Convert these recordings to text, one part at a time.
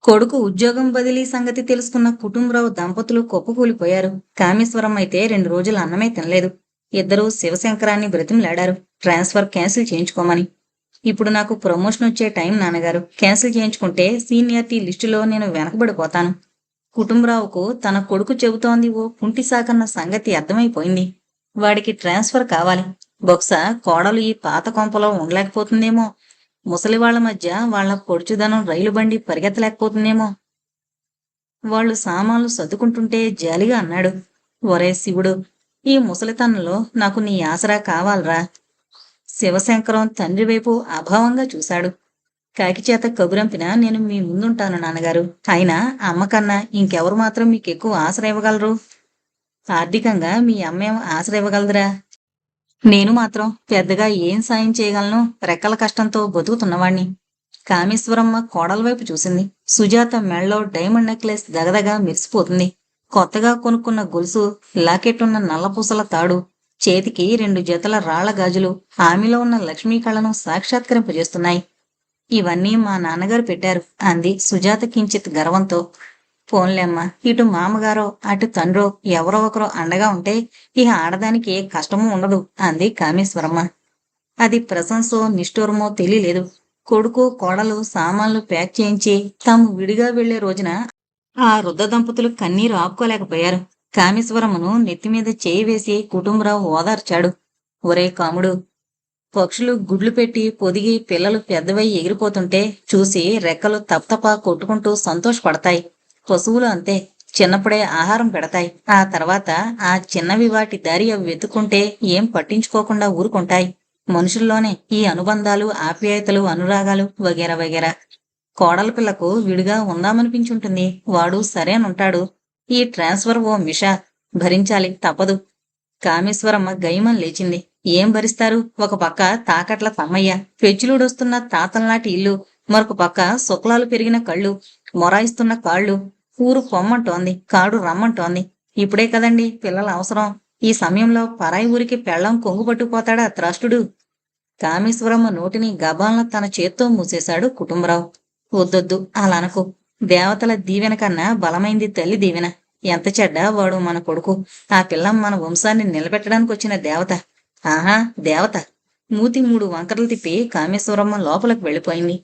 కొడుకు ఉద్యోగం బదిలీ సంగతి తెలుసుకున్న కుటుంబరావు దంపతులు కుప్పకూలిపోయారు. కామేశ్వరం అయితే 2 రోజులు అన్నమే తినలేదు. ఇద్దరూ శివశంకరాన్ని బ్రతిమలాడారు ట్రాన్స్ఫర్ క్యాన్సిల్ చేయించుకోమని. ఇప్పుడు నాకు ప్రమోషన్ వచ్చే టైం నాన్నగారు. క్యాన్సిల్ చేయించుకుంటే సీనియారిటీ లిస్టులో నేను వెనకబడిపోతాను. కుటుంబరావుకు తన కొడుకు చెబుతోంది ఓ కుంటి సాకన్న సంగతి అర్థమైపోయింది. వాడికి ట్రాన్స్ఫర్ కావాలి. బహుశా కోడలు ఈ పాత కొంపలో ఉండలేకపోతుందేమో. ముసలివాళ్ల మధ్య వాళ్ల పొడుచుదనం రైలు బండి పరిగెత్తలేకపోతుందేమో. వాళ్ళు సామాన్లు సర్దుకుంటుంటే జాలిగా అన్నాడు. ఒరే శివుడు, ఈ ముసలితనంలో నాకు నీ ఆసరా కావాలరా. శివశంకరం తండ్రి వైపు అభావంగా చూశాడు. కాకిచేత కబురంపినా నేను మీ ముందుంటాను నాన్నగారు. అయినా అమ్మకన్నా ఇంకెవరు మాత్రం మీకెక్కువ ఆసరా ఇవ్వగలరు? ఆర్థికంగా మీ అమ్మేం ఆసరా ఇవ్వగలదురా? నేను మాత్రం పెద్దగా ఏం సాయం చేయగలను? రెక్కల కష్టంతో బతుకుతున్నవాణ్ణి. కామేశ్వరమ్మ కోడల వైపు చూసింది. సుజాత మెళ్ళో డైమండ్ నెక్లెస్ దగదగా మెరిసిపోతుంది. కొత్తగా కొనుక్కున్న గొలుసు, లాకెట్టున్న నల్లపూసల తాడు, చేతికి 2 జతల రాళ్ల గాజులు ఆమెలో ఉన్న లక్ష్మీ కళను సాక్షాత్కరింపజేస్తున్నాయి. ఇవన్నీ మా నాన్నగారు పెట్టారు అంది సుజాత కించిత్ గర్వంతో. పోన్లేమ్మ, ఇటు మామగారో అటు తండ్రో ఎవరో ఒకరో అండగా ఉంటే ఇక ఆడదానికి ఏ కష్టమూ ఉండదు అంది కామేశ్వరమ్మ. అది ప్రశంసో నిష్ఠూరమో తెలియలేదు. కొడుకు కోడలు సామాన్లు ప్యాక్ చేయించి తాము విడిగా వెళ్లే రోజున ఆ వృద్ధ దంపతులు కన్నీరు ఆపుకోలేకపోయారు. కామేశ్వరమ్మను నెత్తిమీద చేయి వేసి కుటుంబరావు ఓదార్చాడు. ఒరే కాముడు, పక్షులు గుడ్లు పెట్టి పొదిగి పిల్లలు పెద్దవై ఎగిరిపోతుంటే చూసి రెక్కలు తప్తపా కొట్టుకుంటూ సంతోషపడతాయి. పశువులు అంతే, చిన్నప్పుడే ఆహారం పెడతాయి. ఆ తర్వాత ఆ చిన్నవి వాటి దారి అవి వెతుక్కుంటే ఏం పట్టించుకోకుండా ఊరుకుంటాయి. మనుషుల్లోనే ఈ అనుబంధాలు, ఆప్యాయతలు, అనురాగాలు వగేరా వగేరా. కోడల పిల్లకు విడిగా ఉందామనిపించుంటుంది. వాడు సరేనుంటాడు. ఈ ట్రాన్స్ఫర్ ఓ మిషా, భరించాలి తప్పదు. కామేశ్వరమ్మ గైమం లేచింది. ఏం భరిస్తారు? ఒక పక్క తాకట్ల తమ్మయ్య, పెచ్చులుడొస్తున్న తాతల్నాటి ఇల్లు, మరొక పక్క శుక్లాలు పెరిగిన కళ్ళు, మొరాయిస్తున్న కాళ్ళు. ఊరు పొమ్మంటోంది, కాడు రమ్మంటోంది. ఇప్పుడే కదండి పిల్లల అవసరం. ఈ సమయంలో పరాయి ఊరికి పెళ్ళం కొంగు పట్టుకుపోతాడా త్రాష్టుడు? కామేశ్వరమ్మ నోటిని గబాలను తన చేత్తో మూసేశాడు కుటుంబరావు. వద్దొద్దు అలానకు. దేవతల దీవెన కన్నా బలమైంది తల్లి దీవెన. ఎంత చెడ్డా వాడు మన కొడుకు. ఆ పిల్లం మన వంశాన్ని నిలబెట్టడానికి వచ్చిన దేవత. ఆహా, దేవత. మూతి 3 వంకరలు తిప్పి కామేశ్వరమ్మ లోపలికి వెళ్ళిపోయింది.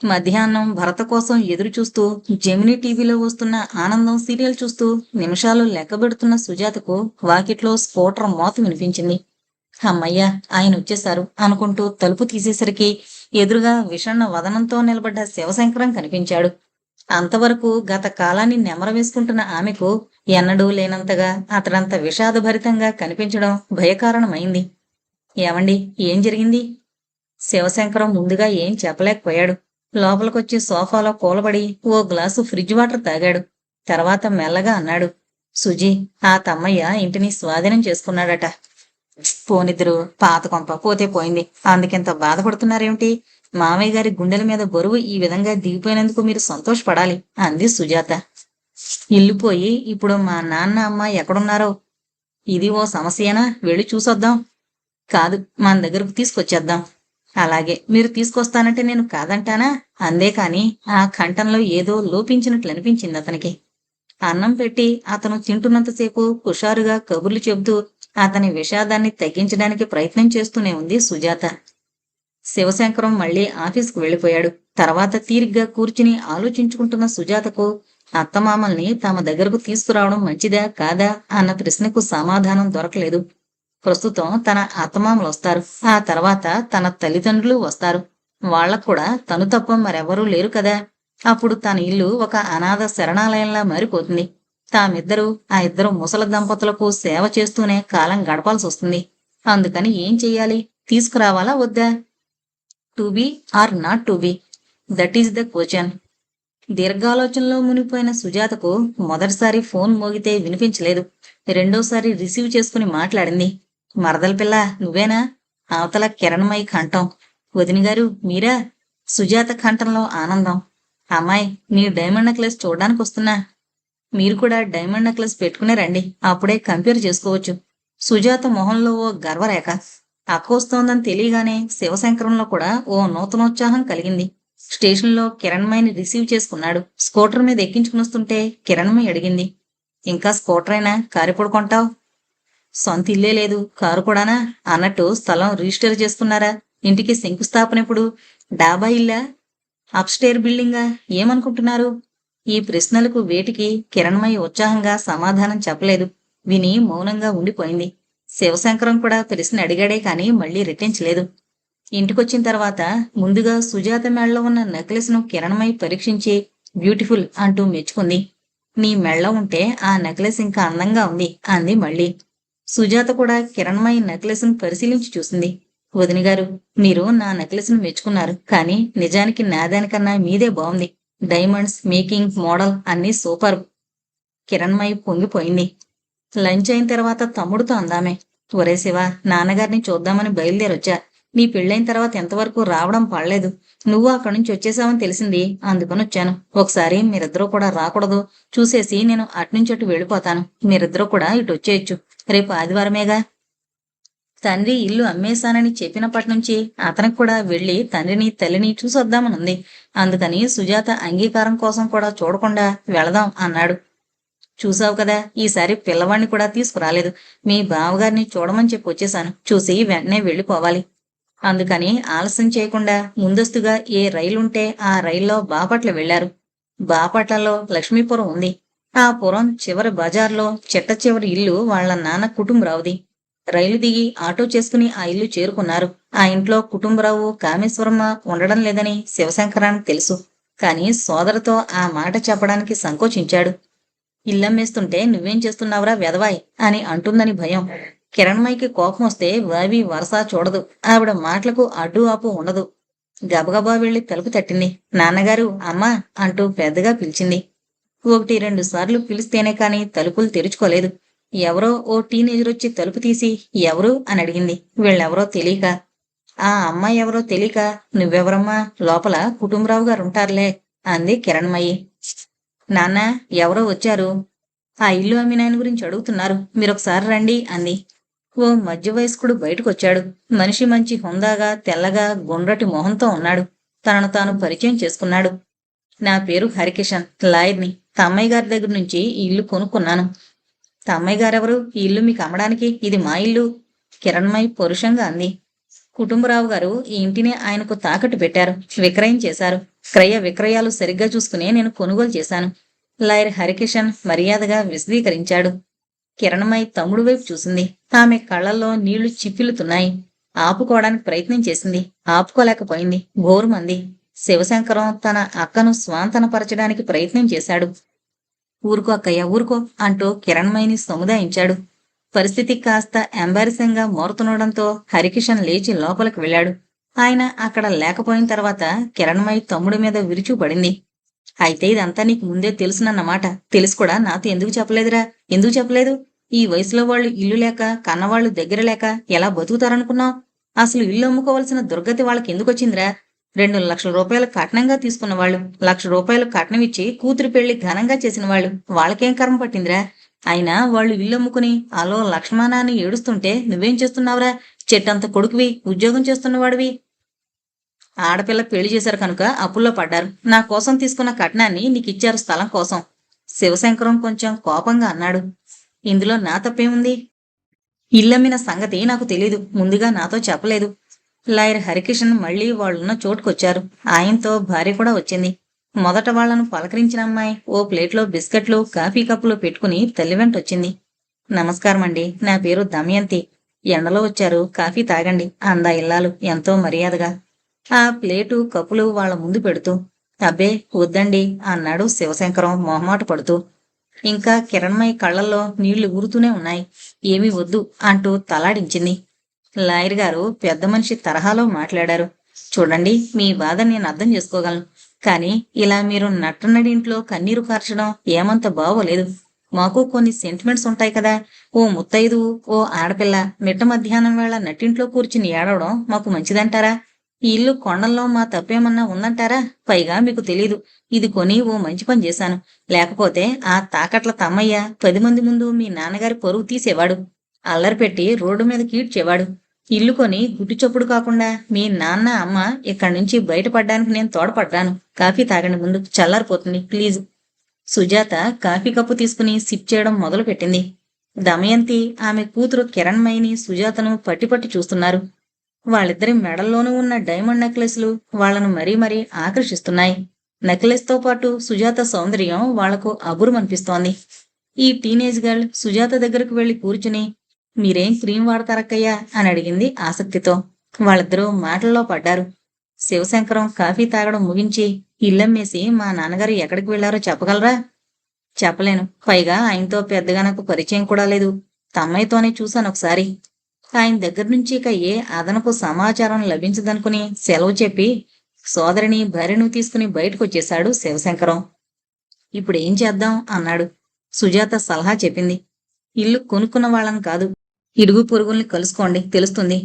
మధ్యాహ్నం భరత కోసం ఎదురు చూస్తూ జెమినీ టీవీలో వస్తున్న ఆనందం సీరియల్ చూస్తూ నిమిషాలు లెక్కబెడుతున్న సుజాతకు వాకిట్లో స్కూటర్ మోత వినిపించింది. అమ్మయ్య, ఆయన వచ్చేశారు అనుకుంటూ తలుపు తీసేసరికి ఎదురుగా విషణ్ణ వదనంతో నిలబడ్డ శివశంకరం కనిపించాడు. అంతవరకు గత కాలాన్ని నెమరవేసుకుంటున్న ఆమెకు ఎన్నడూ లేనంతగా అతడంత విషాదభరితంగా కనిపించడం భయకారణమైంది. ఏమండి, ఏం జరిగింది? శివశంకరం ముందుగా ఏం చెప్పలేకపోయాడు. లోపలికొచ్చి సోఫాలో కూలబడి ఓ గ్లాసు ఫ్రిడ్జ్ వాటర్ తాగాడు. తర్వాత మెల్లగా అన్నాడు. సుజీ, ఆ తమ్మయ్య ఇంటిని స్వాధీనం చేసుకున్నాడట. పోనిద్దరు, పాత కొంప పోతే పోయింది. అందుకింత బాధపడుతున్నారేమిటి? మామయ్య గారి గుండెల మీద బరువు ఈ విధంగా దిగిపోయినందుకు మీరు సంతోషపడాలి అంది సుజాత. ఇల్లు పోయి ఇప్పుడు మా నాన్న అమ్మ ఎక్కడున్నారో? ఇది ఓ సమస్యేనా? వెళ్ళి చూసొద్దాం. కాదు, మన దగ్గరకు తీసుకొచ్చేద్దాం. అలాగే, మీరు తీసుకొస్తానంటే నేను కాదంటానా? అందేకాని ఆ కంఠంలో ఏదో లోపించినట్లు అనిపించింది అతనికి. అన్నం పెట్టి అతను తింటున్నంతసేపు హుషారుగా కబుర్లు చెబుతూ అతని విషాదాన్ని తగ్గించడానికి ప్రయత్నం చేస్తూనే ఉంది సుజాత. శివశంకరం మళ్లీ ఆఫీసుకు వెళ్లిపోయాడు. తర్వాత తీరిగ్గా కూర్చుని ఆలోచించుకుంటున్న సుజాతకు అత్తమామల్ని తమ దగ్గరకు తీసుకురావడం మంచిదా కాదా అన్న ప్రశ్నకు సమాధానం దొరకలేదు. ప్రస్తుతం తన అత్తమామలు వస్తారు. ఆ తర్వాత తన తల్లిదండ్రులు వస్తారు. వాళ్లకు కూడా తను తప్ప మరెవరూ లేరు కదా. అప్పుడు తన ఇల్లు ఒక అనాథ శరణాలయంలా మారిపోతుంది. తామిద్దరూ ఆ ఇద్దరు ముసలి దంపతులకు సేవ చేస్తూనే కాలం గడపాల్సి వస్తుంది. అందుకని ఏం చెయ్యాలి? తీసుకురావాలా వద్దా? To be or not to be, that is the question. దీర్ఘాలోచనలో మునిగిపోయిన సుజాతకు మొదటిసారి ఫోన్ మోగితే వినిపించలేదు. రెండోసారి రిసీవ్ చేసుకుని మాట్లాడింది. మరదల పిల్ల, నువ్వేనా? అవతల కిరణమయి కంఠం. వదినగారు, మీరా? సుజాత కంఠంలో ఆనందం. అమ్మాయి, నీ డైమండ్ నెక్లెస్ చూడ్డానికి వస్తున్నా. మీరు కూడా డైమండ్ నెక్లెస్ పెట్టుకునే రండి, అప్పుడే కంపేర్ చేసుకోవచ్చు. సుజాత మొహంలో ఓ గర్వరేఖ. అక్క వస్తోందని తెలియగానే శివశంకరంలో కూడా ఓ నూతనోత్సాహం కలిగింది. స్టేషన్లో కిరణ్మయిని రిసీవ్ చేసుకున్నాడు. స్కూటర్ మీద ఎక్కించుకుని వస్తుంటే కిరణ్మయి అడిగింది, ఇంకా స్కూటరైనా కారెప్పుడు కొంటావు? సొంత ఇల్లే లేదు, కారు కూడానా? అన్నట్టు స్థలం రిజిస్టర్ చేసుకున్నారా? ఇంటికి శంకుస్థాపన ఎప్పుడు? డాబా ఇల్లా, అప్స్టేర్ బిల్డింగా, ఏమనుకుంటున్నారు? ఈ ప్రశ్నలకు వేటికి కిరణ్మయి ఉత్సాహంగా సమాధానం చెప్పలేదు. విని మౌనంగా ఉండిపోయింది. శివశంకరం కూడా ప్రశ్న అడిగాడే కాని మళ్లీ రెట్టించలేదు. ఇంటికొచ్చిన తర్వాత ముందుగా సుజాత మెడలో ఉన్న నెక్లెస్ను కిరణ్మయి పరీక్షించి బ్యూటిఫుల్ అంటూ మెచ్చుకుంది. నీ మెడలో ఉంటే ఆ నెక్లెస్ ఇంకా అందంగా ఉంది అంది మళ్ళీ. సుజాత కూడా కిరణ్మయి నెక్లెస్ను పరిశీలించి చూసింది. వదినగారు, మీరు నా నెక్లెస్ను మెచ్చుకున్నారు, కానీ నిజానికి నాదానికన్నా మీదే బాగుంది. డైమండ్స్, మేకింగ్, మోడల్ అన్నీ సూపర్. కిరణ్మయి పొంగిపోయింది. లంచ్ అయిన తర్వాత తమ్ముడుతో అందామే, ఒరే శివ, నాన్నగారిని చూద్దామని బయలుదేరొచ్చా. నీ పెళ్ళైన తర్వాత ఎంతవరకు రావడం పడలేదు. నువ్వు అక్కడి నుంచి వచ్చేసావని తెలిసింది, అందుకని వచ్చాను. ఒకసారి మీరిద్దరూ కూడా రాకూడదు? చూసేసి నేను అట్నుంచి అటు వెళ్ళిపోతాను. మీరిద్దరూ కూడా ఇటు వచ్చేయచ్చు. రేపు ఆదివారమేగా. తండ్రి ఇల్లు అమ్మేశానని చెప్పినప్పటి నుంచి అతనికి కూడా వెళ్లి తండ్రిని తల్లిని చూసొద్దామనుంది. అందుకని సుజాత అంగీకారం కోసం కూడా చూడకుండా వెళదాం అన్నాడు. చూసావు కదా, ఈసారి పిల్లవాడిని కూడా తీసుకురాలేదు. మీ బావగారిని చూడమని చెప్పి వచ్చేశాను. చూసి వెంటనే వెళ్ళిపోవాలి. అందుకని ఆలస్యం చేయకుండా ముందస్తుగా ఏ రైలుంటే ఆ రైల్లో బాపట్ల వెళ్లారు. బాపట్లలో లక్ష్మీపురం ఉంది. ఆ పురం చివరి బజార్లో చిట్ట చివరి ఇల్లు వాళ్ల నాన్న కుటుంబరావుది. రైలు దిగి ఆటో చేసుకుని ఆ ఇల్లు చేరుకున్నారు. ఆ ఇంట్లో కుటుంబరావు, కామేశ్వరమ్మ ఉండడం లేదని శివశంకరానికి తెలుసు. కాని సోదరితో ఆ మాట చెప్పడానికి సంకోచించాడు. ఇల్లమ్మేస్తుంటే నువ్వేం చేస్తున్నావురా వెధవాయ్ అని అంటుందని భయం. కిరణ్మయికి కోపం వస్తే వావి వరస చూడదు. ఆవిడ మాటలకు అడ్డు ఆపు ఉండదు. గబగబా వెళ్లి తలుపు తట్టింది. నాన్నగారు, అమ్మా అంటూ పెద్దగా పిలిచింది. 1-2 సార్లు పిలిస్తేనే కాని తలుపులు తెరుచుకోలేదు. ఎవరో ఓ టీనేజర్ వచ్చి తలుపు తీసి ఎవరు అని అడిగింది. వీళ్ళెవరో తెలియక. ఆ అమ్మాయి ఎవరో తెలియక, నువ్వెవరమ్మా, లోపల కుటుంబరావు గారు ఉంటారులే అంది కిరణ్మయి. నాన్న, ఎవరో వచ్చారు. ఆ ఇల్లు అమ్మినాయన గురించి అడుగుతున్నారు, మీరొకసారి రండి అంది. ఓ మధ్య వయస్కుడు బయటకొచ్చాడు. మనిషి మంచి హుందాగా, తెల్లగా, గుండ్రటి మొహంతో ఉన్నాడు. తనను తాను పరిచయం చేసుకున్నాడు. నా పేరు హరికిషన్, లాయర్ని. తమ్మయ్య గారి దగ్గర నుంచి ఈ ఇల్లు కొనుక్కున్నాను. తమ్మయ్య గారెవరు? ఈ ఇల్లు మీకు అమ్మడానికి? ఇది మా ఇల్లు కిరణ్మయి పరుషంగా అంది. కుటుంబరావు గారు ఈ ఇంటిని ఆయనకు తాకట్టు పెట్టారు, విక్రయం చేశారు. క్రయ విక్రయాలు సరిగ్గా చూసుకునే నేను కొనుగోలు చేశాను. లాయర్ హరికిషన్ మర్యాదగా విశదీకరించాడు. కిరణ్మయి తమ్ముడు వైపు చూసింది. ఆమె కళ్లల్లో నీళ్లు చిప్పిలుతున్నాయి. ఆపుకోవడానికి ప్రయత్నం చేసింది. ఆపుకోలేకపోయింది. ఘోరుమంది. శివశంకరం తన అక్కను స్వాంతనపరచడానికి ప్రయత్నం చేశాడు. ఊరుకో అక్కయ్య, ఊరుకో అంటూ కిరణ్మయిని సముదాయించాడు. పరిస్థితి కాస్త ఎంబారిసంగా మారుతుండడంతో హరికిషన్ లేచి లోపలికి వెళ్ళాడు. ఆయన అక్కడ లేకపోయిన తర్వాత కిరణ్మయి తమ్ముడి మీద విరుచుపడింది. అయితే ఇదంతా నీకు ముందే తెలుసునన్నమాట. తెలిసి కూడా నాతో ఎందుకు చెప్పలేదురా? ఎందుకు చెప్పలేదు? ఈ వయసులో వాళ్ళు ఇల్లు లేక, కన్నవాళ్లు దగ్గర లేక ఎలా బతుకుతారనుకున్నావు? అసలు ఇల్లు అమ్ముకోవాల్సిన దుర్గతి వాళ్ళకి ఎందుకొచ్చిందిరా? 2 లక్షల రూపాయలు కట్నంగా తీసుకున్న వాళ్ళు, 1,00,000 రూపాయలు కట్నం ఇచ్చి కూతురు పెళ్లి ఘనంగా చేసిన వాళ్ళు, వాళ్ళకేం కర్మ పట్టిందిరా? అయినా వాళ్ళు ఇల్లు అమ్ముకుని అలో లక్ష్మణాన్ని ఏడుస్తుంటే నువ్వేం చేస్తున్నావురా? చెట్టంత కొడుకువి, ఉద్యోగం చేస్తున్నవాడివి. ఆడపిల్ల పెళ్లి చేశారు కనుక అప్పుల్లో పడ్డారు. నా కోసం తీసుకున్న కట్నాన్ని నీకిచ్చారు స్థలం కోసం. శివశంకరం కొంచెం కోపంగా అన్నాడు. ఇందులో నా తప్పేముంది? ఇల్లమ్మిన సంగతి నాకు తెలీదు, ముందుగా నాతో చెప్పలేదు. లాయర్ హరికిషన్ మళ్లీ వాళ్ళున్న చోటుకొచ్చారు. ఆయనతో భార్య కూడా వచ్చింది. మొదట వాళ్లను పలకరించిన అమ్మాయి ఓ ప్లేట్లో బిస్కెట్లు, కాఫీ కప్పులు పెట్టుకుని తల్లి వెంటొచ్చింది. నమస్కారమండి, నా పేరు దమయంతి. ఎండలో వచ్చారు, కాఫీ తాగండి అందా ఇల్లాలు ఎంతో మర్యాదగా. ఆ ప్లేటు, కప్పులు వాళ్ల ముందు పెడుతూ. అబ్బే వద్దండి అన్నాడు శివశంకరం మొహమాట పడుతూ. ఇంకా కిరణ్మయి కళ్లల్లో నీళ్లు ఊరుతూనే ఉన్నాయి. ఏమీ వద్దు అంటూ తలాడించింది. లాయర్ గారు పెద్ద మనిషి తరహాలో మాట్లాడారు. చూడండి, మీ బాధ నేను అర్థం చేసుకోగలను. కానీ ఇలా మీరు నట్టనడింట్లో కన్నీరు కార్చడం ఏమంత బాగోలేదు. మాకు కొన్ని సెంటిమెంట్స్ ఉంటాయి కదా. ఓ ముత్తైదు, ఓ ఆడపిల్ల మిట్ట మధ్యాహ్నం వేళ నట్టింట్లో కూర్చుని ఏడవడం మాకు మంచిదంటారా? ఈ ఇల్లు కొండల్లో మా తప్పేమన్నా ఉందంటారా? పైగా మీకు తెలీదు, ఇది కొని ఓ మంచి పని చేశాను. లేకపోతే ఆ తాకట్ల తమ్మయ్య 10 మంది ముందు మీ నాన్నగారి పరువు తీసేవాడు. అల్లరి పెట్టి రోడ్డు మీద కీడ్చేవాడు. ఇల్లు కొని గుట్టు చప్పుడు కాకుండా మీ నాన్న అమ్మ ఇక్కడి నుంచి బయటపడ్డానికి నేను తోడ్పడ్డాను. కాఫీ తాగండి ముందు, చల్లారిపోతుంది ప్లీజ్. సుజాత కాఫీ కప్పు తీసుకుని సిప్ చేయడం మొదలుపెట్టింది. దమయంతి ఆమె కూతురు కిరణ్మయిని సుజాతను పట్టి పట్టి చూస్తున్నారు. వాళ్ళిద్దరి మెడల్లోనూ ఉన్న డైమండ్ నెక్లెస్లు వాళ్లను మరీ మరీ ఆకర్షిస్తున్నాయి. నెక్లెస్ తో పాటు సుజాత సౌందర్యం వాళ్లకు అబురమనిపిస్తోంది. ఈ టీనేజ్ గర్ల్ సుజాత దగ్గరకు వెళ్లి కూర్చుని, మీరేం క్రీం వాడతారక్కయ్యా అని అడిగింది ఆసక్తితో. వాళ్ళిద్దరూ మాటల్లో పడ్డారు. శివశంకరం కాఫీ తాగడం ముగించి, ఇల్లమ్మేసి మా నాన్నగారు ఎక్కడికి వెళ్లారో చెప్పగలరా? చెప్పలేను. పైగా ఆయనతో పెద్దగా నాకు పరిచయం కూడా లేదు. తమ్మయ్యతోనే చూశాను ఒకసారి. ఆయన దగ్గర నుంచి ఇక ఏ అదనపు సమాచారం లభించదనుకుని సెలవు చెప్పి సోదరిని భార్యను తీసుకుని బయటకొచ్చేశాడు శివశంకరం. ఇప్పుడేం చేద్దాం అన్నాడు. సుజాత సలహా చెప్పింది. ఇల్లు కొనుక్కున్న వాళ్ళని కాదు, ఇడుగు పొరుగుల్ని కలుసుకోండి, తెలుస్తుంది.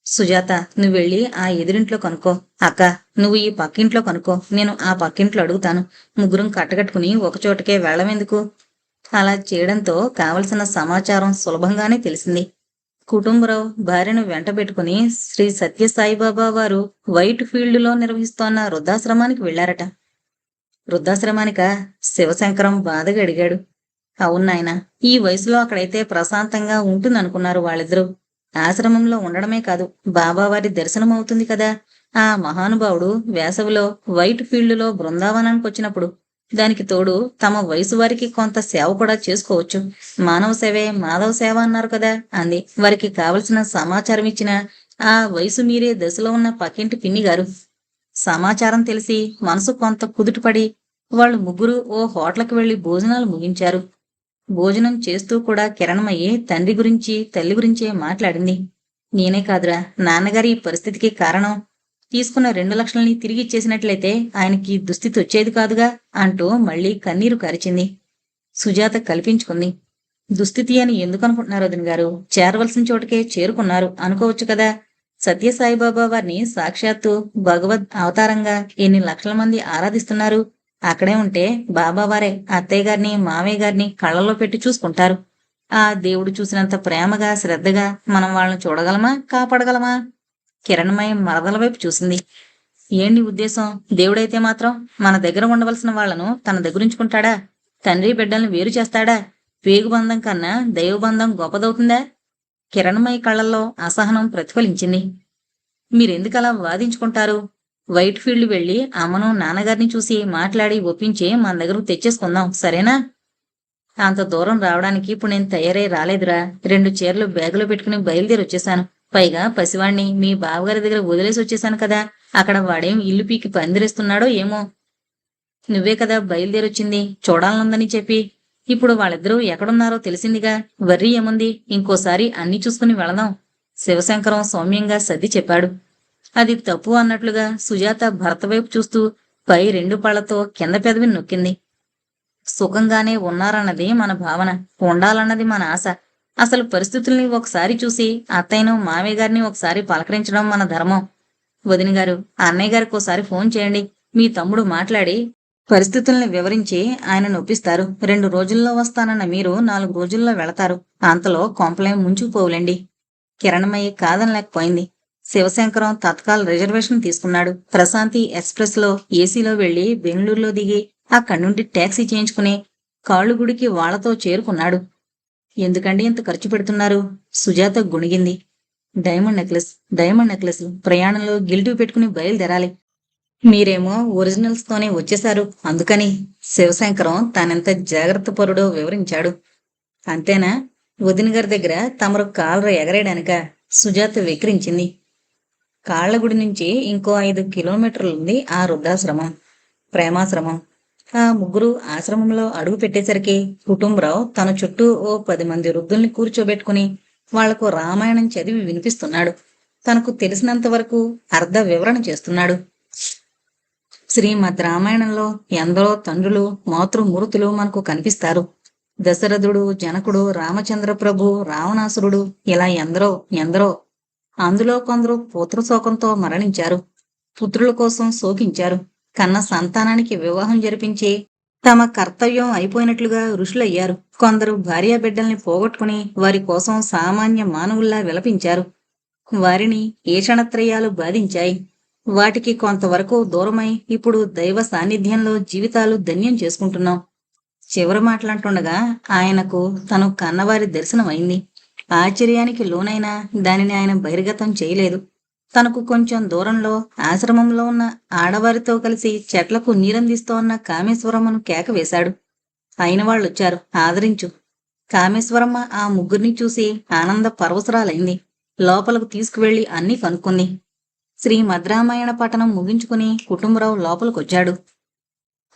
సుజాత, నువ్వెళ్ళి ఆ ఎదురింట్లో కనుక్కో. అక్క, నువ్వు ఈ పక్కింట్లో కనుక్కో, నేను ఆ పక్కింట్లో అడుగుతాను. ముగ్గురం కట్టకట్టుకుని ఒకచోటకే వెళ్ళమెందుకు? అలా చేయడంతో కావలసిన సమాచారం సులభంగానే తెలిసింది. కుటుంబరావు భార్యను వెంటబెట్టుకుని శ్రీ సత్యసాయిబాబా వారు వైట్ ఫీల్డ్లో నిర్వహిస్తోన్న వృద్ధాశ్రమానికి వెళ్లారట. వృద్ధాశ్రమానికా? శివశంకరం బాధగా అడిగాడు. అవునాయనా, ఈ వయసులో అక్కడైతే ప్రశాంతంగా ఉంటుందనుకున్నారు వాళ్ళిద్దరూ. ఆశ్రమంలో ఉండడమే కాదు, బాబావారి దర్శనం అవుతుంది కదా. ఆ మహానుభావుడు వేసవిలో వైట్ ఫీల్డ్లో బృందావనానికి వచ్చినప్పుడు దానికి తోడు తమ వయసు వారికి కొంత సేవ కూడా చేసుకోవచ్చు. మానవ సేవే మాధవ సేవ అన్నారు కదా అంది. వారికి కావలసిన సమాచారం ఇచ్చిన ఆ వయసు మీరే దశలో ఉన్న పక్కింటి పిన్ని గారు. సమాచారం తెలిసి మనసు కొంత కుదుటపడి వాళ్ళు ముగ్గురు ఓ హోటల్కి వెళ్లి భోజనాలు ముగించారు. భోజనం చేస్తూ కూడా కిరణమయ్యి తండ్రి గురించి తల్లి గురించే మాట్లాడింది. నేనే కాదురా, నాన్నగారి ఈ పరిస్థితికి కారణం. తీసుకున్న 2 లక్షల్ని తిరిగి ఇచ్చేసినట్లయితే ఆయనకి దుస్థితి వచ్చేది కాదుగా అంటూ మళ్లీ కన్నీరు కారిచింది. సుజాత కల్పించుకుంది. దుస్థితి అని ఎందుకు అనుకుంటున్నారు వదిన గారు? చేరవలసిన చోటకే చేరుకున్నారు అనుకోవచ్చు కదా. సత్యసాయిబాబా వారిని సాక్షాత్తు భగవద్ అవతారంగా ఎన్ని లక్షల మంది ఆరాధిస్తున్నారు. అక్కడే ఉంటే బాబావారే అత్తయ్య గారిని మావయ్య గారిని కళ్ళలో పెట్టి చూసుకుంటారు. ఆ దేవుడు చూసినంత ప్రేమగా శ్రద్ధగా మనం వాళ్ళని చూడగలమా, కాపాడగలమా? కిరణ్మయి మరదల వైపు చూసింది. ఏంటి ఉద్దేశం? దేవుడైతే మాత్రం మన దగ్గర ఉండవలసిన వాళ్లను తన దగ్గరుంచుకుంటాడా? తండ్రి బిడ్డల్ని వేరు చేస్తాడా? పేగుబంధం కన్నా దైవబంధం గొప్పదవుతుందా? కిరణ్మయి కళ్ళల్లో అసహనం ప్రతిఫలించింది. మీరెందుకలా వాదించుకుంటారు? వైట్ ఫీల్డ్ వెళ్లి అమ్మను నాన్నగారిని చూసి మాట్లాడి ఒప్పించి మన దగ్గరకు తెచ్చేసుకుందాం, సరేనా? అంత దూరం రావడానికి ఇప్పుడు నేను తయారై రాలేదురా. 2 చీరలు బ్యాగులో పెట్టుకుని బయలుదేరి వచ్చేశాను. పైగా పసివాణ్ణి మీ బావగారి దగ్గర వదిలేసి వచ్చేశాను కదా. అక్కడ వాడేం ఇల్లు పీకి పందిరేస్తున్నాడో ఏమో. నువ్వే కదా బయలుదేరొచ్చింది చూడాలనుందని చెప్పి. ఇప్పుడు వాళ్ళిద్దరూ ఎక్కడున్నారో తెలిసిందిగా. వర్రీ ఏముంది, ఇంకోసారి అన్నీ చూసుకుని వెళదాం. శివశంకరం సౌమ్యంగా సర్ది చెప్పాడు. అది తప్పు అన్నట్లుగా సుజాత భర్త వైపు చూస్తూ పై 2 పళ్లతో కింద పెదవిని నొక్కింది. సుఖంగానే ఉన్నారన్నది మన భావన, ఉండాలన్నది మన ఆశ. అసలు పరిస్థితుల్ని ఒకసారి చూసి అత్తయ్యను మావయ్య గారిని ఒకసారి పలకరించడం మన ధర్మం. వదిన గారు, అన్నయ్య గారికి ఒకసారి ఫోన్ చేయండి. మీ తమ్ముడు మాట్లాడి పరిస్థితుల్ని వివరించి ఆయన నొప్పిస్తారు. 2 రోజుల్లో వస్తానన్న మీరు 4 రోజుల్లో వెళతారు. అంతలో కొంపలేం ముంచుకుపోవులేండి. కిరణమయ్య కాదనలేకపోయింది. శివశంకరం తత్కాల్ రిజర్వేషన్ తీసుకున్నాడు. ప్రశాంతి ఎక్స్ప్రెస్ లో ఏసీలో వెళ్లి బెంగళూరులో దిగి అక్కడి నుండి ట్యాక్సీ చేయించుకుని కాళ్ళుగుడికి వాళ్లతో చేరుకున్నాడు. ఎందుకండి ఇంత ఖర్చు పెడుతున్నారు? సుజాత గుణిగింది. డైమండ్ నెక్లెస్ ప్రయాణంలో గిల్టు పెట్టుకుని బయలుదేరాలి. మీరేమో ఒరిజినల్స్ తోనే వచ్చేశారు, అందుకని. శివశంకరం తానెంత జాగ్రత్త పరుడో వివరించాడు. అంతేనా? వదిన గారి దగ్గర తమరు కాలర ఎగరేయడానిక? సుజాత వెక్రించింది. కాళ్లగుడి నుంచి ఇంకో 5 కిలోమీటర్లుంది ఆ వృద్ధాశ్రమం, ప్రేమాశ్రమం. ఆ ముగ్గురు ఆశ్రమంలో అడుగు పెట్టేసరికి కుటుంబరావు తన చుట్టూ ఓ 10 మంది వృద్ధుల్ని కూర్చోబెట్టుకుని వాళ్లకు రామాయణం చదివి వినిపిస్తున్నాడు. తనకు తెలిసినంత వరకు అర్ధ వివరణ చేస్తున్నాడు. శ్రీమద్ రామాయణంలో ఎందరో తండ్రులు మాతృమూర్తులు మనకు కనిపిస్తారు. దశరథుడు, జనకుడు, రామచంద్ర ప్రభు, రావణాసురుడు, ఇలా ఎందరో. అందులో కొందరు పుత్రశోకంతో మరణించారు. పుత్రుల కోసం శోకించారు. కన్న సంతానానికి వివాహం జరిపించి తమ కర్తవ్యం అయిపోయినట్లుగా ఋషులయ్యారు. కొందరు భార్యాబిడ్డల్ని పోగొట్టుకుని వారి కోసం సామాన్య మానవుల్లా విలపించారు. వారిని ఏషణత్రయాలు బాధించాయి. వాటికి కొంతవరకు దూరమై ఇప్పుడు దైవ సాన్నిధ్యంలో జీవితాలు ధన్యం చేసుకుంటున్నాం. చివరి మాటలంటుండగా ఆయనకు తను కన్నవారి దర్శనమైంది. ఆశ్చర్యానికి లోనైనా దానిని ఆయన బహిర్గతం చేయలేదు. తనకు కొంచెం దూరంలో ఆశ్రమంలో ఉన్న ఆడవారితో కలిసి చెట్లకు నీరందిస్తోన్న కామేశ్వరమ్మను కేకవేశాడు. అయిన వాళ్ళొచ్చారు, ఆదరించు. కామేశ్వరమ్మ ఆ ముగ్గురిని చూసి ఆనంద పరవశురాలైంది. లోపలకు తీసుకువెళ్లి అన్నీ కనుక్కుంది. శ్రీ మద్రామాయణ పఠనం ముగించుకుని కుటుంబరావు లోపలికొచ్చాడు.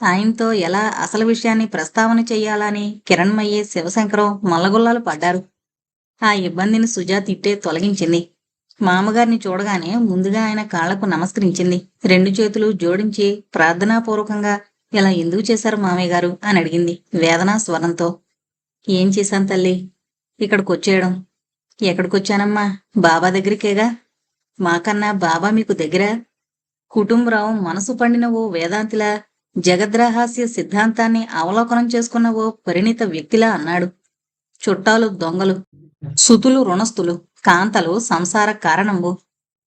ఆయనతో ఎలా అసలు విషయాన్ని ప్రస్తావన చెయ్యాలని కిరణ్మయ్యే శివశంకరం మల్లగొల్లాలు పడ్డారు. ఆ ఇబ్బందిని సుజాత ఇట్టే తొలగించింది. మామగారిని చూడగానే ముందుగా ఆయన కాళ్లకు నమస్కరించింది. రెండు చేతులు జోడించి ప్రార్థనాపూర్వకంగా ఇలా ఎందుకు చేశారు మామయ్య గారు అని అడిగింది వేదనా స్వరంతో. ఏం చేశాను తల్లి? ఇక్కడికొచ్చేయడం. ఎక్కడికొచ్చానమ్మా? బాబా దగ్గరికేగా. మాకన్నా బాబా మీకు దగ్గర? కుటుంబరావు మనసు పండిన ఓ వేదాంతిలా, జగద్రహస్య సిద్ధాంతాన్ని అవలోకనం చేసుకున్న ఓ పరిణిత వ్యక్తిలా అన్నాడు. చుట్టాలు దొంగలు, సుతులు రుణస్థులు, కాంతలు సంసార కారణంబు.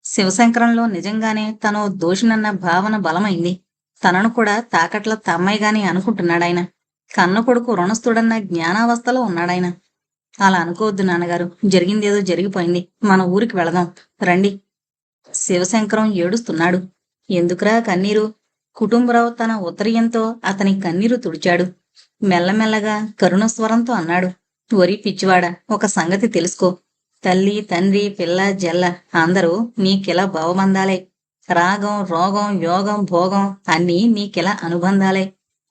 శివశంకరంలో నిజంగానే తను దోషినన్న భావన బలమైంది. తనను కూడా తాకట్ల తమ్మాయిగాని అనుకుంటున్నాడాయన. కన్న కొడుకు రుణస్థుడన్న జ్ఞానావస్థలో ఉన్నాడాయన. అలా అనుకోవద్దు నాన్నగారు, జరిగిందేదో జరిగిపోయింది. మన ఊరికి వెళదాం రండి. శివశంకరం ఏడుస్తున్నాడు. ఎందుకురా కన్నీరు? కుటుంబరావు తన ఉత్తరీయంతో అతని కన్నీరు తుడిచాడు. మెల్లమెల్లగా కరుణస్వరంతో అన్నాడు. ఒరి పిచ్చివాడ, ఒక సంగతి తెలుసుకో. తల్లి తండ్రి పిల్ల జల్ల అందరూ నీకెలా భవబంధాలే. రాగం రోగం యోగం భోగం అన్నీ నీకెలా అనుబంధాలే.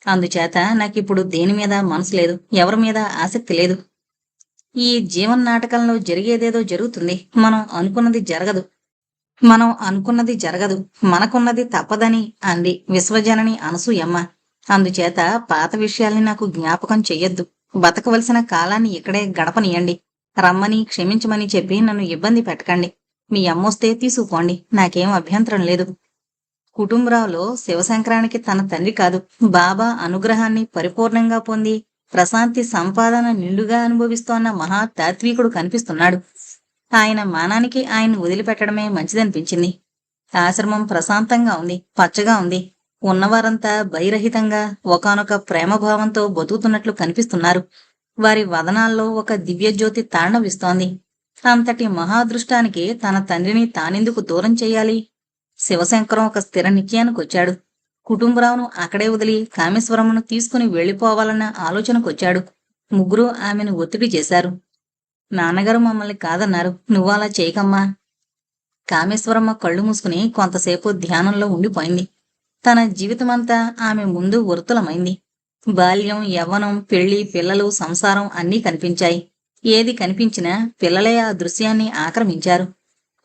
అందుచేత నాకిప్పుడు దేని మీద మనసు లేదు, ఎవరి మీద ఆసక్తి లేదు. ఈ జీవన్నాటకంలో జరిగేదేదో జరుగుతుంది. మనం అనుకున్నది జరగదు. మనకున్నది తప్పదని అంది విశ్వజనని అనసూయమ్మ. అందుచేత పాత విషయాల్ని నాకు జ్ఞాపకం చెయ్యొద్దు. బతకవలసిన కాలాన్ని ఇక్కడే గడపనియండి. రమ్మని క్షమించమని చెప్పి నన్ను ఇబ్బంది పెట్టకండి. మీ అమ్మొస్తే తీసుకుపోండి, నాకేం అభ్యంతరం లేదు. కుటుంబరావులో శివశంకరానికి తన తండ్రి కాదు, బాబా అనుగ్రహాన్ని పరిపూర్ణంగా పొంది ప్రశాంతి సంపాదన నిండుగా అనుభవిస్తోన్న మహా తాత్వికుడు కనిపిస్తున్నాడు. ఆయన మానానికి ఆయన్ని వదిలిపెట్టడమే మంచిదనిపించింది. ఆశ్రమం ప్రశాంతంగా ఉంది, పచ్చగా ఉంది. ఉన్నవారంతా భయరహితంగా ఒకానొక ప్రేమభావంతో బతుకుతున్నట్లు కనిపిస్తున్నారు. వారి వదనాల్లో ఒక దివ్యజ్యోతి తాండవిస్తోంది. అంతటి మహాదృష్టానికి తన తండ్రిని తానెందుకు దూరం చెయ్యాలి? శివశంకరం ఒక స్థిర నిశ్చయానికొచ్చాడు. కుటుంబరావును అక్కడే వదిలి కామేశ్వరమ్మను తీసుకుని వెళ్లిపోవాలన్న ఆలోచనకొచ్చాడు. ముగ్గురూ ఆమెను ఒత్తిడి చేశారు. నాన్నగారు మమ్మల్ని కాదన్నారు, నువ్వలా చేయకమ్మా. కామేశ్వరమ్మ కళ్ళు మూసుకుని కొంతసేపు ధ్యానంలో ఉండిపోయింది. తన జీవితమంతా ఆమె ముందు వృతులమైంది. బాల్యం యవ్వనం పెళ్లి పిల్లలు సంసారం అన్నీ కనిపించాయి. ఏది కనిపించినా పిల్లలే ఆ దృశ్యాన్ని ఆక్రమించారు.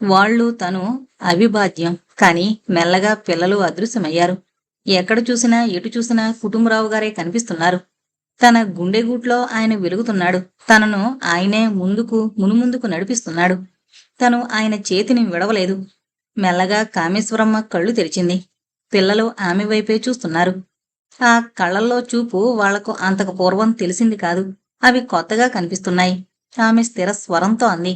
వాళ్ళు తను అవిభాజ్యం. కాని మెల్లగా పిల్లలు అదృశ్యమయ్యారు. ఎక్కడ చూసినా ఎటు చూసినా కుటుంబరావు గారే కనిపిస్తున్నారు. తన గుండెగూట్లో ఆయన వెలుగుతున్నాడు. తనను ఆయనే మునుముందుకు నడిపిస్తున్నాడు. తను ఆయన చేతిని విడవలేదు. మెల్లగా కామేశ్వరమ్మ కళ్ళు తెరిచింది. పిల్లలు ఆమె వైపే చూస్తున్నారు. ఆ కళ్ళల్లో చూపు వాళ్లకు అంతకు పూర్వం తెలిసింది కాదు. అవి కొత్తగా కనిపిస్తున్నాయి. ఆమె స్థిర స్వరంతో అంది.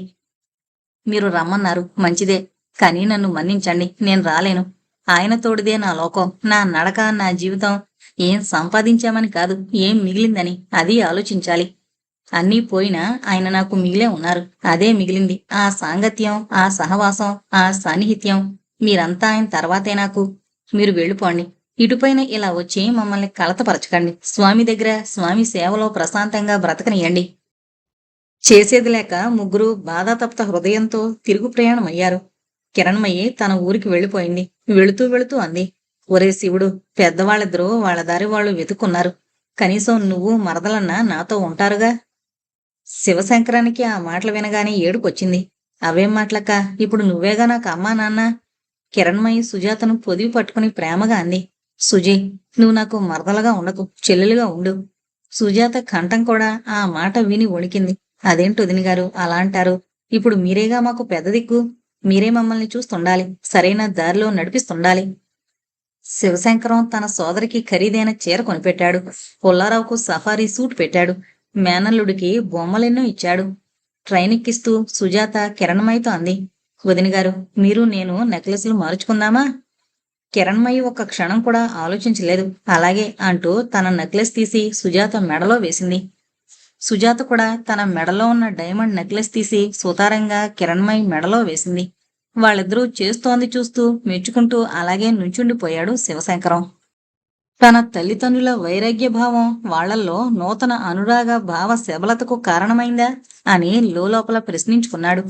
మీరు రమ్మన్నారు, మంచిదే. కానీ నన్ను మన్నించండి, నేను రాలేను. ఆయన తోడిదే నా లోకం, నా నడక, నా జీవితం. ఏం సంపాదించామని కాదు, ఏం మిగిలిందని అది ఆలోచించాలి. అన్నీ పోయినా ఆయన నాకు మిగిలే ఉన్నారు. అదే మిగిలింది, ఆ సాంగత్యం, ఆ సహవాసం, ఆ సాన్నిహిత్యం. మీరంతా ఆయన తర్వాతే నాకు. మీరు వెళ్ళిపోండి. ఇటుపైన ఇలా వచ్చి మమ్మల్ని కలతపరచకండి. స్వామి దగ్గర స్వామి సేవలో ప్రశాంతంగా బ్రతకనియండి. చేసేది లేక ముగ్గురు బాధాతప్త హృదయంతో తిరుగు ప్రయాణమయ్యారు. కిరణ్మయ్యి తన ఊరికి వెళ్ళిపోయింది. వెళుతూ వెళుతూ అంది. ఒరే శివుడు, పెద్దవాళ్ళిద్దరూ వాళ్ళ దారి వాళ్ళు వెతుక్కున్నారు. కనీసం నువ్వు మరదలన్నా నాతో ఉంటారుగా. శివశంకరానికి ఆ మాటలు వినగానే ఏడుపొచ్చింది. అవేం మాటలక్క, ఇప్పుడు నువ్వేగా నాకు అమ్మా నాన్న. కిరణ్మయ్యి సుజాతను పొదివి పట్టుకుని ప్రేమగా అంది. సుజీ, నువ్వు నాకు మరదలుగా ఉండకు, చెల్లెలుగా ఉండు. సుజాత కంఠం కూడా ఆ మాట విని వణికింది. అదేంటి వదినగారు అలా అంటారు? ఇప్పుడు మీరేగా మాకు పెద్ద దిక్కు. మీరే మమ్మల్ని చూస్తుండాలి, సరైన దారిలో నడిపిస్తుండాలి. శివశంకరం తన సోదరికి ఖరీదైన చీర కొనిపెట్టాడు. పుల్లారావుకు సఫారీ సూట్ పెట్టాడు. మేనల్లుడికి బొమ్మలెన్నో ఇచ్చాడు. ట్రైన్ ఎక్కిస్తూ సుజాత కిరణ్మయ్యతో అంది. వదినగారు, మీరు నేను నెక్లెస్లు మార్చుకుందామా? కిరణ్మయి ఒక్క క్షణం కూడా ఆలోచించలేదు. అలాగే అంటూ తన నెక్లెస్ తీసి సుజాత మెడలో వేసింది. సుజాత కూడా తన మెడలో ఉన్న డైమండ్ నెక్లెస్ తీసి సుతారంగా కిరణ్మయి మెడలో వేసింది. వాళ్ళిద్దరూ చేస్తోంది చూస్తూ మెచ్చుకుంటూ అలాగే నుంచుండిపోయాడు శివశంకరం. తన తల్లిదండ్రుల వైరాగ్యభావం వాళ్లల్లో నూతన అనురాగ భావ శబలతకు కారణమైందా అని లోపల ప్రశ్నించుకున్నాడు.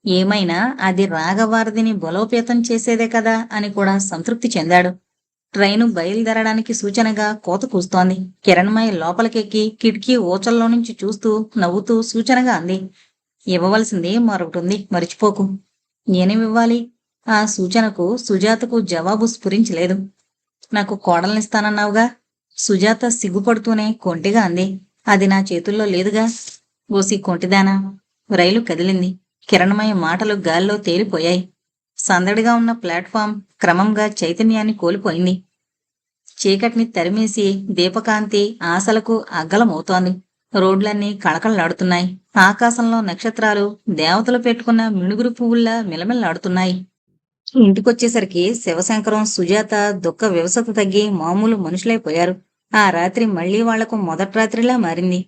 ఏమైనా అది రాగవారధిని బలోపేతం చేసేదే కదా అని కూడా సంతృప్తి చెందాడు. ట్రైను బయలుదేరడానికి సూచనగా కోత కూస్తోంది. కిరణ్మయి లోపలికెక్కి కిటికీ ఊచల్లో నుంచి చూస్తూ నవ్వుతూ సూచనగా అంది. ఇవ్వవలసింది మరొకటుంది, మరిచిపోకు. నేనేమివ్వాలి? ఆ సూచనకు సుజాతకు జవాబు స్ఫురించలేదు. నాకు కోడల్నిస్తానన్నావుగా? సుజాత సిగ్గుపడుతూనే కొంటిగా అంది. అది నా చేతుల్లో లేదుగా. ఓసి కొంటిదానా. రైలు కదిలింది. కిరణమయ మాటలు గాల్లో తేలిపోయాయి. సందడిగా ఉన్న ప్లాట్ఫామ్ క్రమంగా చైతన్యాన్ని కోల్పోయింది. చీకటిని తరిమేసి దీపకాంతి ఆశలకు అగ్గలమవుతోంది. రోడ్లన్నీ కళకళలాడుతున్నాయి. ఆకాశంలో నక్షత్రాలు దేవతలు పెట్టుకున్న మిణుగురు పువ్వుల్లా మిలమిల్లాడుతున్నాయి. ఇంటికొచ్చేసరికి శివశంకరం, సుజాత దుఃఖ వివసత తగ్గి మామూలు మనుషులైపోయారు. ఆ రాత్రి మళ్లీ వాళ్లకు మొదటి రాత్రిలా మారింది.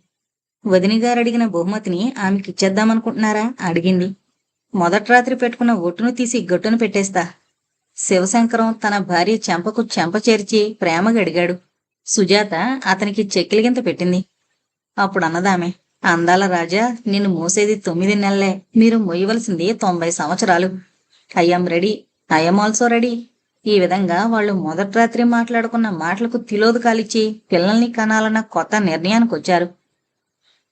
వదినిగారడిగిన బహుమతిని ఆమెకిచ్చేద్దామనుకుంటున్నారా? అడిగింది. మొదటి రాత్రి పెట్టుకున్న ఒట్టును తీసి గట్టును పెట్టేస్తా. శివశంకరం తన భార్య చెంపకు చెంప చేర్చి ప్రేమగా అడిగాడు. సుజాత అతనికి చెక్కిలిగింత పెట్టింది. అప్పుడన్నదామె, అందాల రాజా, నిన్ను మోసేది 9 నెలలే, మీరు మొయ్యవలసింది 90 సంవత్సరాలు. I'm ready, I'm also ready. ఈ విధంగా వాళ్ళు మొదటి రాత్రి మాట్లాడుకున్న మాటలకు తిలోదకాలిచ్చి పిల్లల్ని కనాలన్న కొత్త నిర్ణయానికొచ్చారు.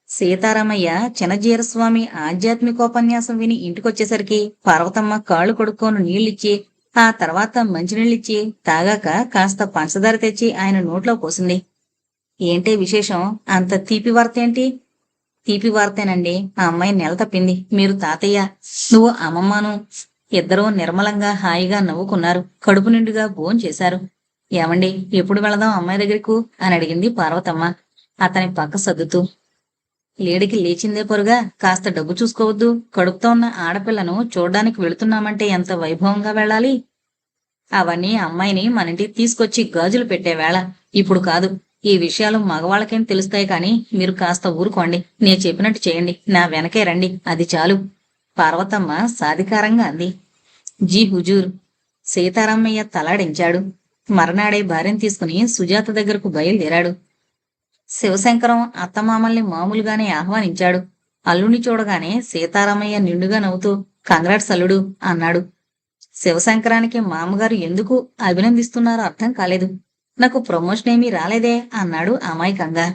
సీతారామయ్య చినజీరస్వామి ఆధ్యాత్మికోపన్యాసం విని ఇంటికొచ్చేసరికి పార్వతమ్మ కాళ్ళు కొడుక్కోను నీళ్ళిచ్చి, ఆ తర్వాత మంచినీళ్ళిచ్చి తాగాక కాస్త పంచదార తెచ్చి ఆయన నోట్లో పోసింది. ఏంటే విశేషం? అంత తీపి వార్తేంటి? తీపి వార్తేనండి. ఆ అమ్మాయి నెల తప్పింది. మీరు తాతయ్య, నువ్వు అమ్మమ్మను ఇద్దరూ నిర్మలంగా హాయిగా నవ్వుకున్నారు. కడుపు నిండుగా భోంచేశారు. ఏమండి, ఎప్పుడు వెళదాం అమ్మాయి దగ్గరకు అని అడిగింది పార్వతమ్మ అతని పక్క సర్దుతూ. లేడికి లేచిందే పొరుగా, కాస్త డబ్బు చూసుకోవద్దు. కడుపుతో ఉన్న ఆడపిల్లను చూడ్డానికి వెళుతున్నామంటే ఎంత వైభవంగా వెళ్ళాలి. అవన్నీ అమ్మాయిని మన ఇంటికి తీసుకొచ్చి గాజులు పెట్టేవేళ, ఇప్పుడు కాదు. ఈ విషయాలు మగవాళ్ళకేం తెలుస్తాయి కానీ మీరు కాస్త ఊరుకోండి. నేను చెప్పినట్టు చేయండి. నా వెనకే రండి, అది చాలు. పార్వతమ్మ సాధికారంగా అంది. జీ హుజూర్. సీతారామయ్య తలాడించాడు. మరనాడే భార్యను తీసుకుని సుజాత దగ్గరకు బయలుదేరాడు. శివశంకరం అత్తమామల్ని మామూలుగానే ఆహ్వానించాడు. అల్లుని చూడగానే సీతారామయ్య నిండుగా నవ్వుతూ, కంగ్రాట్స్ అల్లుడు అన్నాడు. శివశంకరానికి మామగారు ఎందుకు అభినందిస్తున్నారో అర్థం కాలేదు. నాకు ప్రమోషన్ ఏమీ రాలేదే అన్నాడు అమాయకంగా.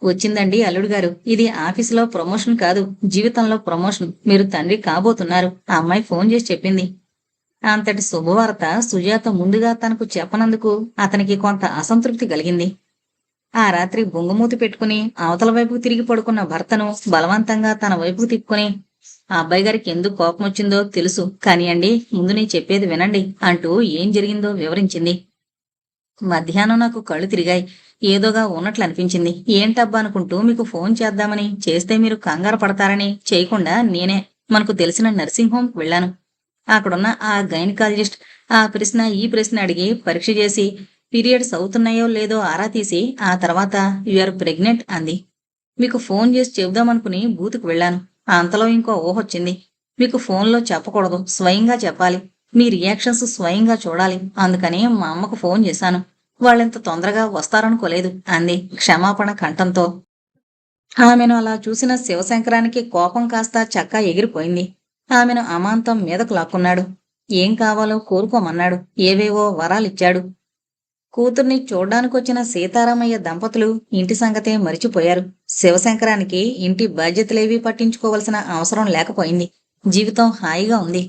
వచ్చిందండి అల్లుడు గారు. ఇది ఆఫీసులో ప్రమోషన్ కాదు, జీవితంలో ప్రమోషన్. మీరు తండ్రి కాబోతున్నారు. ఆ అమ్మాయి ఫోన్ చేసి చెప్పింది. అంతటి శుభవార్త సుజాత ముందుగా తనకు చెప్పనందుకు అతనికి కొంత అసంతృప్తి కలిగింది. ఆ రాత్రి బొంగుమూతి పెట్టుకుని అవతల వైపుకు తిరిగి పడుకున్న భర్తను బలవంతంగా తన వైపుకు తిప్పుకుని, ఆ అబ్బాయి గారికి ఎందుకు కోపం వచ్చిందో తెలుసు కానియండి, ముందు నేను చెప్పేది వినండి అంటూ ఏం జరిగిందో వివరించింది. మధ్యాహ్నం నాకు కళ్ళు తిరిగాయి. ఏదోగా ఉన్నట్లు అనిపించింది. ఏంటబ్బా అనుకుంటూ మీకు ఫోన్ చేద్దామని చేస్తే మీరు కంగారు పడతారని చేయకుండా నేనే మనకు తెలిసిన నర్సింగ్ హోంకి వెళ్ళాను. అక్కడున్న ఆ గైనకాలజిస్ట్ ఆ ప్రశ్న ఈ ప్రశ్న అడిగి పరీక్ష చేసి పీరియడ్స్ అవుతున్నాయో లేదో ఆరా తీసి ఆ తర్వాత యూఆర్ ప్రెగ్నెంట్ అంది. మీకు ఫోన్ చేసి చెబుదామనుకుని బూతుకు వెళ్ళాను. అంతలో ఇంకో ఊహొచ్చింది. మీకు ఫోన్లో చెప్పకూడదు, స్వయంగా చెప్పాలి. మీ రియాక్షన్స్ స్వయంగా చూడాలి. అందుకని మా అమ్మకు ఫోన్ చేశాను. వాళ్ళింత తొందరగా వస్తారనుకోలేదు అంది క్షమాపణ కంఠంతో. ఆమెను అలా చూసిన శివశంకరానికి కోపం కాస్త చక్కా ఎగిరిపోయింది. ఆమెను అమాంతం మీదకు లాక్కున్నాడు. ఏం కావాలో కోరుకోమన్నాడు. ఏవేవో వరాలిచ్చాడు. కూతుర్ని చూడ్డానికొచ్చిన సీతారామయ్య దంపతులు ఇంటి సంగతే మరిచిపోయారు. శివశంకరానికి ఇంటి బాధ్యతలేవీ పట్టించుకోవలసిన అవసరం లేకపోయింది. జీవితం హాయిగా ఉంది.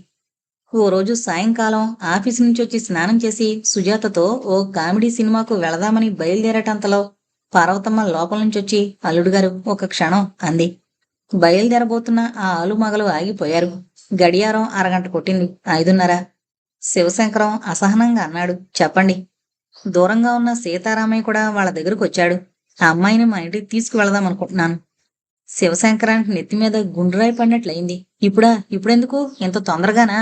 ఓ రోజు సాయంకాలం ఆఫీసు నుంచొచ్చి స్నానం చేసి సుజాతతో ఓ కామెడీ సినిమాకు వెళదామని బయలుదేరటంతలో పార్వతమ్మ లోపల నుంచొచ్చి, అల్లుడుగారు ఒక క్షణం అంది. బయలుదేరబోతున్న ఆ ఆలుమగలు ఆగిపోయారు. గడియారం అరగంట కొట్టింది. 5:30. శివశంకరం అసహనంగా అన్నాడు. చెప్పండి. దూరంగా ఉన్న సీతారామయ్య కూడా వాళ్ళ దగ్గరకు వచ్చాడు. ఆ అమ్మాయిని మా ఇంటికి తీసుకువెళదామనుకుంటున్నాను. శివశంకరానికి నెత్తి మీద గుండ్రాయి పడినట్లయింది. ఇప్పుడెందుకు ఇంత తొందరగానా?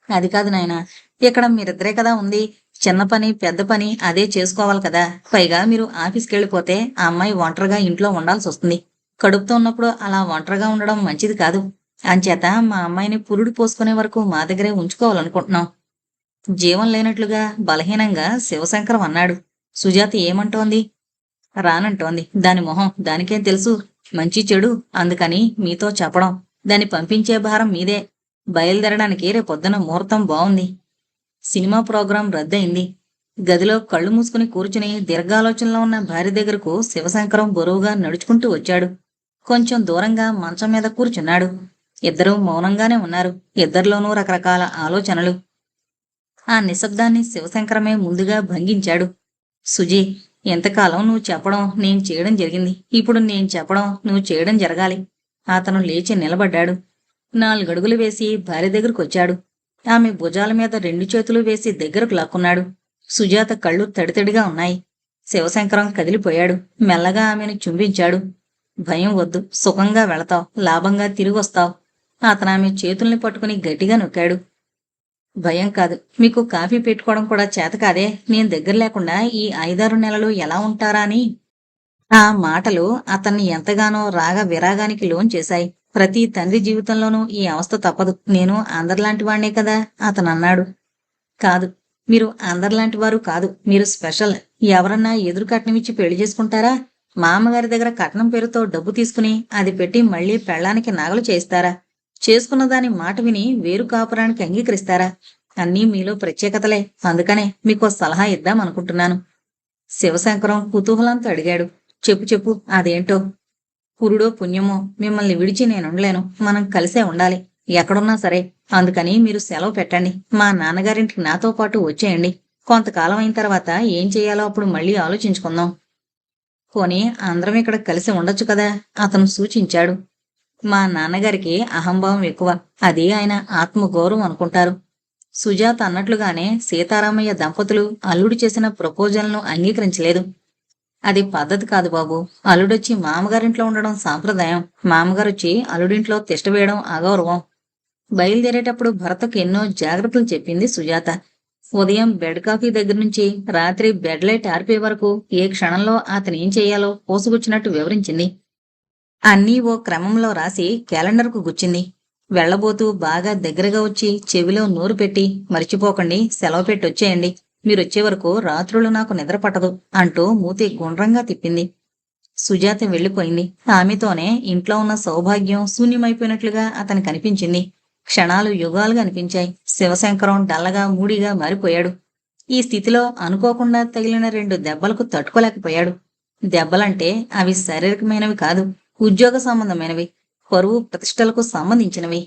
అది కాదు నాయనా. ఇక్కడ మీరిద్దరే కదా ఉంది. చిన్న పని పెద్ద పని అదే చేసుకోవాలి కదా. పైగా మీరు ఆఫీస్కెళ్ళిపోతే ఆ అమ్మాయి ఒంటరిగా ఇంట్లో ఉండాల్సొస్తుంది. కడుపుతో ఉన్నప్పుడు అలా ఒంటరిగా ఉండడం మంచిది కాదు. అంచేత మా అమ్మాయిని పురుడు పోసుకునే వరకు మా దగ్గరే ఉంచుకోవాలనుకుంటున్నాం. జీవం లేనట్లుగా బలహీనంగా శివశంకరం అన్నాడు. సుజాత ఏమంటోంది? రానంటోంది. దాని మొహం దానికేం తెలుసు? మంచి చెడు అందుకని మీతో చెప్పడం. దాన్ని పంపించే భారం మీదే. బయలుదేరడానికి రేపొద్దున ముహూర్తం బావుంది. సినిమా ప్రోగ్రాం రద్దయింది. గదిలో కళ్ళు మూసుకుని కూర్చుని దీర్ఘాలోచనలో ఉన్న భార్య దగ్గరకు శివశంకరం బరువుగా నడుచుకుంటూ వచ్చాడు. కొంచెం దూరంగా మంచం మీద కూర్చున్నాడు. ఇద్దరూ మౌనంగానే ఉన్నారు. ఇద్దరిలోనూ రకరకాల ఆలోచనలు. ఆ నిశ్శబ్దాన్ని శివశంకరమే ముందుగా భంగించాడు. సుజీ, ఎంతకాలం నువ్వు చెప్పడం నేను చేయడం జరిగింది. ఇప్పుడు నేను చెప్పడం నువ్వు చేయడం జరగాలి. అతను లేచి నిలబడ్డాడు. 4 అడుగులు వేసి భార్య దగ్గరకొచ్చాడు. ఆమె భుజాల మీద 2 చేతులు వేసి దగ్గరకు లాక్కున్నాడు. సుజాత కళ్ళు తడితడిగా ఉన్నాయి. శివశంకరం కదిలిపోయాడు. మెల్లగా ఆమెను చుంబించాడు. భయం వద్దు, సుఖంగా వెళతావు, లాభంగా తిరిగొస్తావు. అతను ఆమె చేతుల్ని పట్టుకుని గట్టిగా నొక్కాడు. భయం కాదు, మీకు కాఫీ పెట్టుకోవడం కూడా చేతకాదే. నేను దగ్గర లేకుండా ఈ 5-6 నెలలు ఎలా ఉంటారా అని. ఆ మాటలు అతన్ని ఎంతగానో రాగ విరాగానికి లోన్చేశాయి. ప్రతి తండ్రి జీవితంలోనూ ఈ అవస్థ తప్పదు. నేను అందరిలాంటి వాణ్ణే కదా అతనన్నాడు. కాదు, మీరు అందరిలాంటి వారు కాదు. మీరు స్పెషల్. ఎవరన్నా ఎదురు కట్నమిచ్చి పెళ్లి చేసుకుంటారా? మా అమ్మగారి దగ్గర కట్నం పేరుతో డబ్బు తీసుకుని అది పెట్టి మళ్లీ పెళ్ళానికి నగలు చేయిస్తారా? చేసుకున్న దాని మాట విని వేరు కాపురానికి అంగీకరిస్తారా? అన్నీ మీలో ప్రత్యేకతలే. అందుకనే మీకో సలహా ఇద్దామనుకుంటున్నాను. శివశంకరం కుతూహలంతో అడిగాడు. చెప్పు అదేంటో. పురుడో పుణ్యమో మిమ్మల్ని విడిచి నేనుండలేను. మనం కలిసే ఉండాలి. ఎక్కడున్నా సరే. అందుకని మీరు సెలవు పెట్టండి. మా నాన్నగారింటికి నాతో పాటు వచ్చేయండి. కొంతకాలం అయిన తర్వాత ఏం చెయ్యాలో అప్పుడు మళ్ళీ ఆలోచించుకుందాం. పోనీ అందరం ఇక్కడ కలిసి ఉండొచ్చు కదా అతను సూచించాడు. మా నాన్నగారికి అహంభావం ఎక్కువ. అది ఆయన ఆత్మగౌరవం అనుకుంటారు. సుజాత అన్నట్లుగానే సీతారామయ్య దంపతులు అల్లుడు చేసిన ప్రపోజల్ను అంగీకరించలేదు. అది పద్ధతి కాదు బాబు. అల్లుడొచ్చి మామగారింట్లో ఉండడం సాంప్రదాయం. మామగారొచ్చి అల్లుడింట్లో తిష్టవేయడం అగౌరవం. బయలుదేరేటప్పుడు భరతకు ఎన్నో జాగ్రత్తలు చెప్పింది సుజాత. ఉదయం బెడ్ కాఫీ దగ్గర నుంచి రాత్రి బెడ్ లైట్ ఆర్పే వరకు ఏ క్షణంలో అతనేం చెయ్యాలో పోసుగుచ్చినట్టు వివరించింది. అన్నీ ఓ క్రమంలో రాసి క్యాలెండర్కు గుచ్చింది. వెళ్లబోతూ బాగా దగ్గరగా వచ్చి చెవిలో నోరు పెట్టి, మర్చిపోకండి, సెలవు పెట్టొచ్చేయండి. మీరొచ్చే వరకు రాత్రులు నాకు నిద్ర పట్టదు అంటూ మూతి గుండ్రంగా తిప్పింది. సుజాత వెళ్లిపోయింది. ఆమెతోనే ఇంట్లో ఉన్న సౌభాగ్యం శూన్యమైపోయినట్లుగా అతనికి కనిపించింది. క్షణాలు యుగాలుగా అనిపించాయి. శివశంకరం డల్లగా మూడిగా మారిపోయాడు. ఈ స్థితిలో అనుకోకుండా తగిలిన 2 దెబ్బలకు తట్టుకోలేకపోయాడు. దెబ్బలంటే అవి శారీరకమైనవి కాదు, ఉద్యోగ సంబంధమైనవి, పరువు ప్రతిష్టలకు సంబంధించినవి.